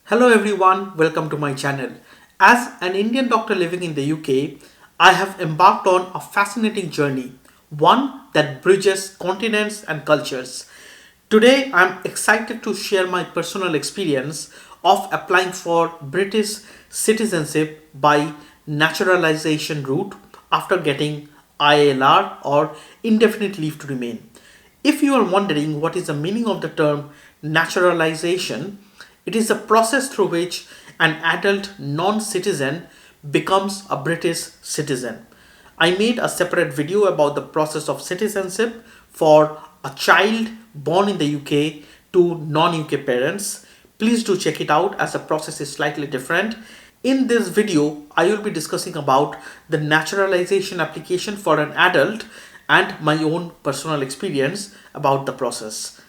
Hello everyone, welcome to my channel. As an Indian doctor living in the UK, I have embarked on a fascinating journey, one that bridges continents and cultures. Today, I'm excited to share my personal experience of applying for British citizenship by naturalization route after getting ILR or indefinite leave to remain. If you are wondering what is the meaning of the term naturalization, it is a process through which an adult non citizen becomes a British citizen. I made a separate video about the process of citizenship for a child born in the UK to non UK parents. Please do check it out as the process is slightly different. In this video, I will be discussing about the naturalization application for an adult and my own personal experience about the process.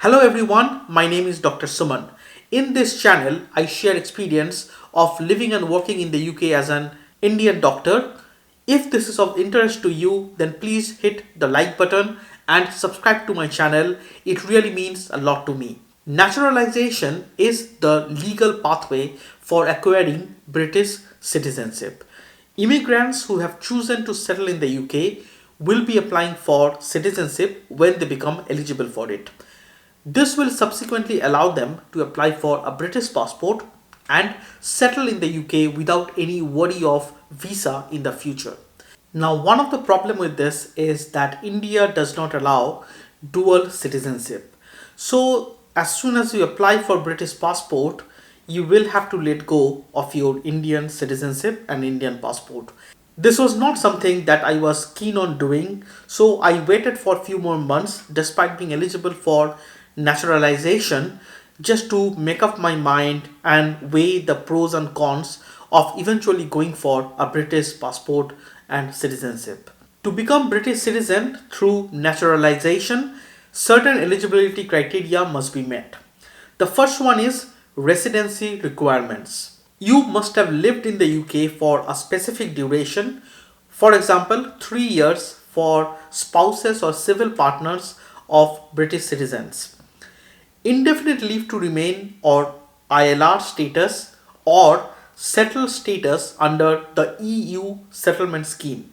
Hello everyone, my name is Dr. Suman. In this channel, I share experience of living and working in the UK as an Indian doctor. If this is of interest to you, then please hit the like button and subscribe to my channel. It really means a lot to me. Naturalization is the legal pathway for acquiring British citizenship. Immigrants who have chosen to settle in the UK will be applying for citizenship when they become eligible for it. This will subsequently allow them to apply for a British passport and settle in the UK without any worry of visa in the future. Now, one of the problem with this is that India does not allow dual citizenship. So, as soon as you apply for British passport, you will have to let go of your Indian citizenship and Indian passport. This was not something that I was keen on doing, so I waited for a few more months despite being eligible for naturalization just to make up my mind and weigh the pros and cons of eventually going for a British passport and citizenship. To become British citizen through naturalization, certain eligibility criteria must be met. The first one is residency requirements. You must have lived in the UK for a specific duration, for example, 3 years for spouses or civil partners of British citizens. Indefinite leave to remain or ILR status or settled status under the EU settlement scheme.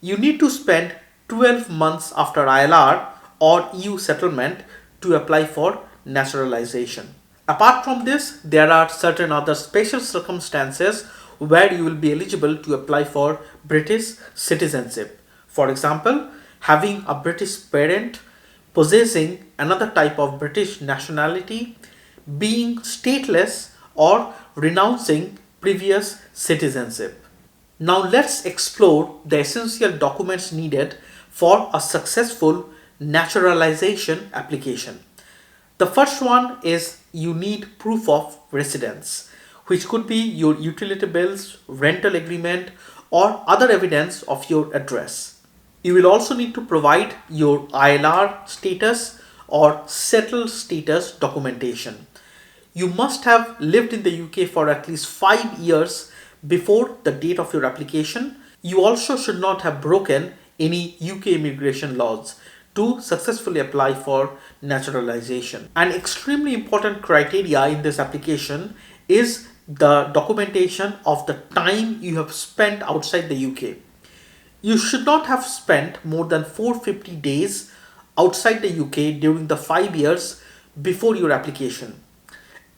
You need to spend 12 months after ILR or EU settlement to apply for naturalization. Apart from this, there are certain other special circumstances where you will be eligible to apply for British citizenship. For example, having a British parent, possessing another type of British nationality, being stateless, or renouncing previous citizenship. Now let's explore the essential documents needed for a successful naturalization application. The first one is you need proof of residence, which could be your utility bills, rental agreement, or other evidence of your address. You will also need to provide your ILR status or settled status documentation. You must have lived in the UK for at least 5 years before the date of your application. You also should not have broken any UK immigration laws to successfully apply for naturalization. An extremely important criteria in this application is the documentation of the time you have spent outside the UK. You should not have spent more than 450 days outside the UK during the 5 years before your application.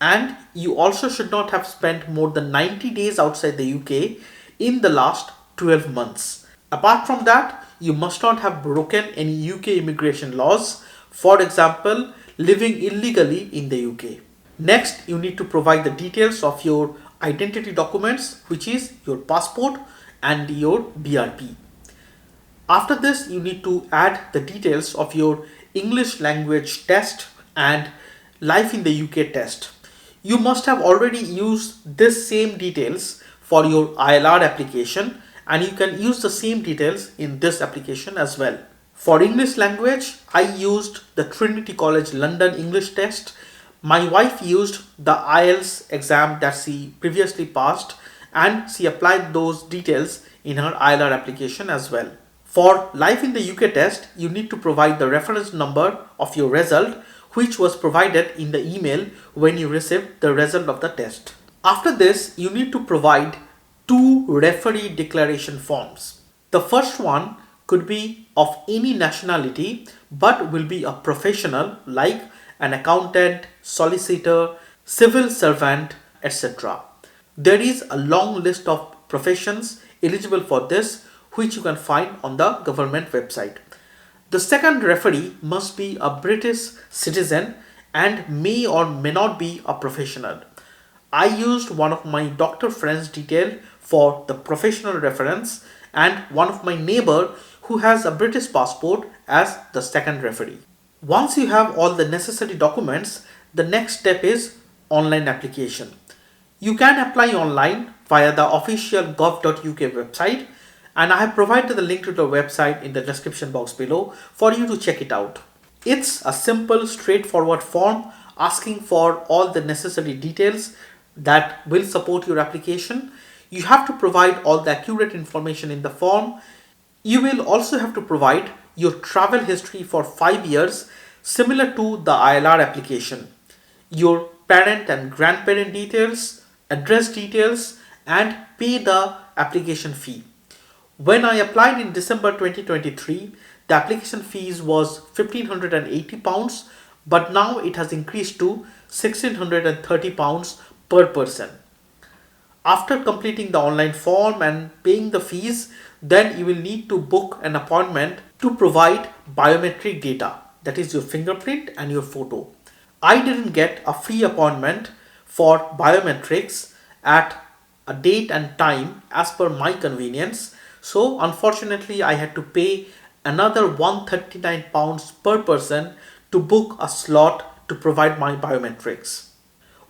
And you also should not have spent more than 90 days outside the UK in the last 12 months. Apart from that, you must not have broken any UK immigration laws, for example, living illegally in the UK. Next, you need to provide the details of your identity documents, which is your passport and your BRP. After this, you need to add the details of your English language test and life in the UK test. You must have already used this same details for your ILR application, and you can use the same details in this application as well. For English language, I used the Trinity College London English test. My wife used the IELTS exam that she previously passed, and she applied those details in her ILR application as well. For life in the UK test, you need to provide the reference number of your result, which was provided in the email when you received the result of the test. After this, you need to provide two referee declaration forms. The first one could be of any nationality but will be a professional like an accountant, solicitor, civil servant, etc. There is a long list of professions eligible for this, which you can find on the government website. The second referee must be a British citizen and may or may not be a professional. I used one of my doctor friends' detail for the professional reference and one of my neighbor who has a British passport as the second referee. Once you have all the necessary documents, the next step is online application. You can apply online via the official gov.uk website, and I have provided the link to the website in the description box below for you to check it out. It's a simple, straightforward form asking for all the necessary details that will support your application. You have to provide all the accurate information in the form. You will also have to provide your travel history for 5 years, similar to the ILR application, your parent and grandparent details, address details, and pay the application fee. When I applied in December 2023, the application fees was £1,580, but now it has increased to £1,630 per person. After completing the online form and paying the fees, then you will need to book an appointment to provide biometric data, that is your fingerprint and your photo. I didn't get a free appointment for biometrics at a date and time as per my convenience, so unfortunately I had to pay another £139 per person to book a slot to provide my biometrics.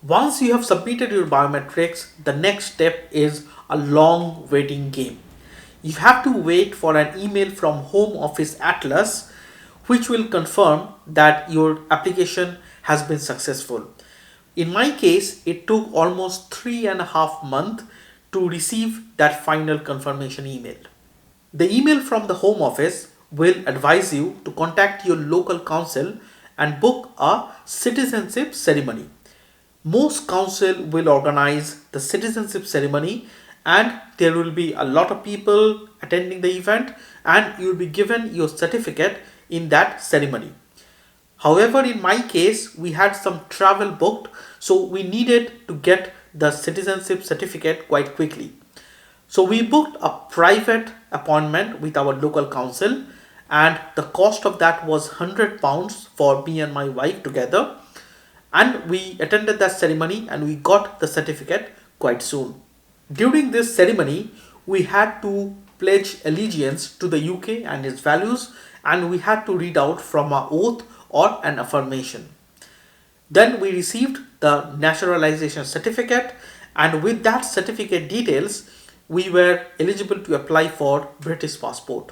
Once you have submitted your biometrics, the next step is a long waiting game. You have to wait for an email from Home Office Atlas which will confirm that your application has been successful. In my case, it took almost 3.5 months to receive that final confirmation email. The email from the Home Office will advise you to contact your local council and book a citizenship ceremony. Most council will organize the citizenship ceremony and there will be a lot of people attending the event and you will be given your certificate in that ceremony. However, in my case, we had some travel booked, so we needed to get the citizenship certificate quite quickly. So we booked a private appointment with our local council and the cost of that was £100 for me and my wife together. And we attended that ceremony and we got the certificate quite soon. During this ceremony, we had to pledge allegiance to the UK and its values, and we had to read out from an oath or an affirmation. Then we received the naturalization certificate, and with that certificate details, we were eligible to apply for British passport.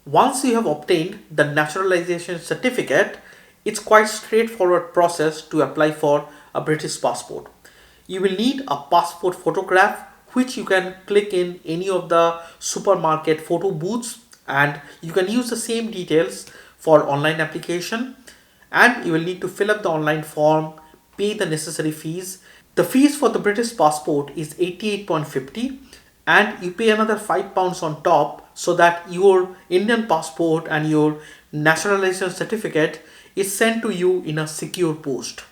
Once you have obtained the naturalization certificate, it's quite straightforward process to apply for a British passport. You will need a passport photograph which you can click in any of the supermarket photo booths, and you can use the same details for online application, and you will need to fill up the online form, pay the necessary fees. The fees for the British passport is £88.50 and you pay another £5 on top so that your Indian passport and your naturalization certificate is sent to you in a secure post.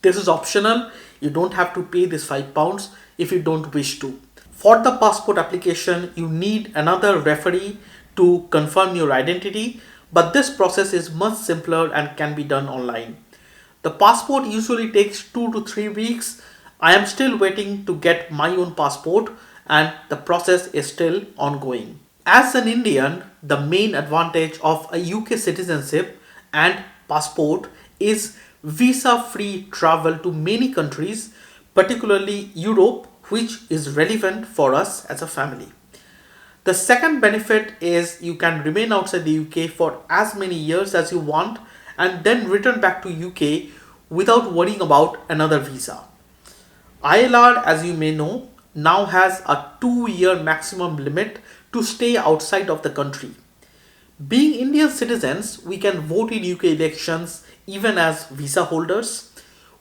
This is optional. You don't have to pay this £5 if you don't wish to. For the passport application, you need another referee to confirm your identity, but this process is much simpler and can be done online. The passport usually takes 2 to 3 weeks. I am still waiting to get my own passport and the process is still ongoing. As an Indian, the main advantage of a UK citizenship and passport is visa-free travel to many countries, particularly Europe, which is relevant for us as a family. The second benefit is you can remain outside the UK for as many years as you want and then return back to UK without worrying about another visa. ILR, as you may know, now has a 2-year maximum limit to stay outside of the country. Being Indian citizens, we can vote in UK elections even as visa holders.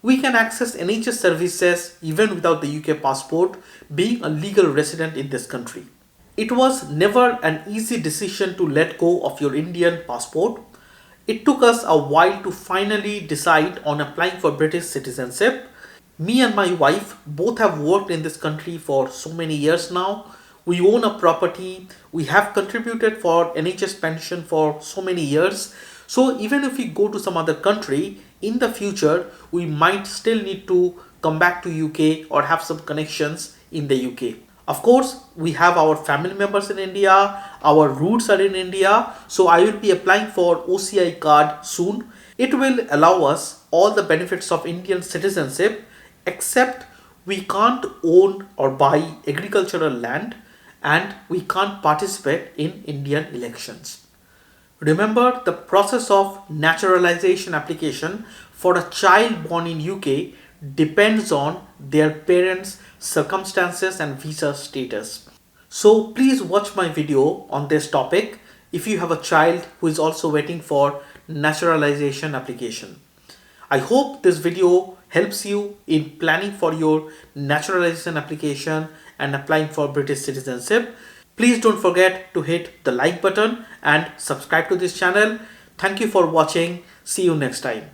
We can access NHS services even without the UK passport, being a legal resident in this country. It was never an easy decision to let go of your Indian passport. It took us a while to finally decide on applying for British citizenship. Me and my wife both have worked in this country for so many years now. We own a property. We have contributed for NHS pension for so many years. So even if we go to some other country in the future, we might still need to come back to UK or have some connections in the UK. Of course, we have our family members in India, our roots are in India, so I will be applying for OCI card soon. It will allow us all the benefits of Indian citizenship, except we can't own or buy agricultural land and we can't participate in Indian elections. Remember, the process of naturalization application for a child born in UK depends on their parents' circumstances and visa status. So please watch my video on this topic if you have a child who is also waiting for naturalization application. I hope this video helps you in planning for your naturalization application and applying for British citizenship. Please don't forget to hit the like button and subscribe to this channel. Thank you for watching. See you next time.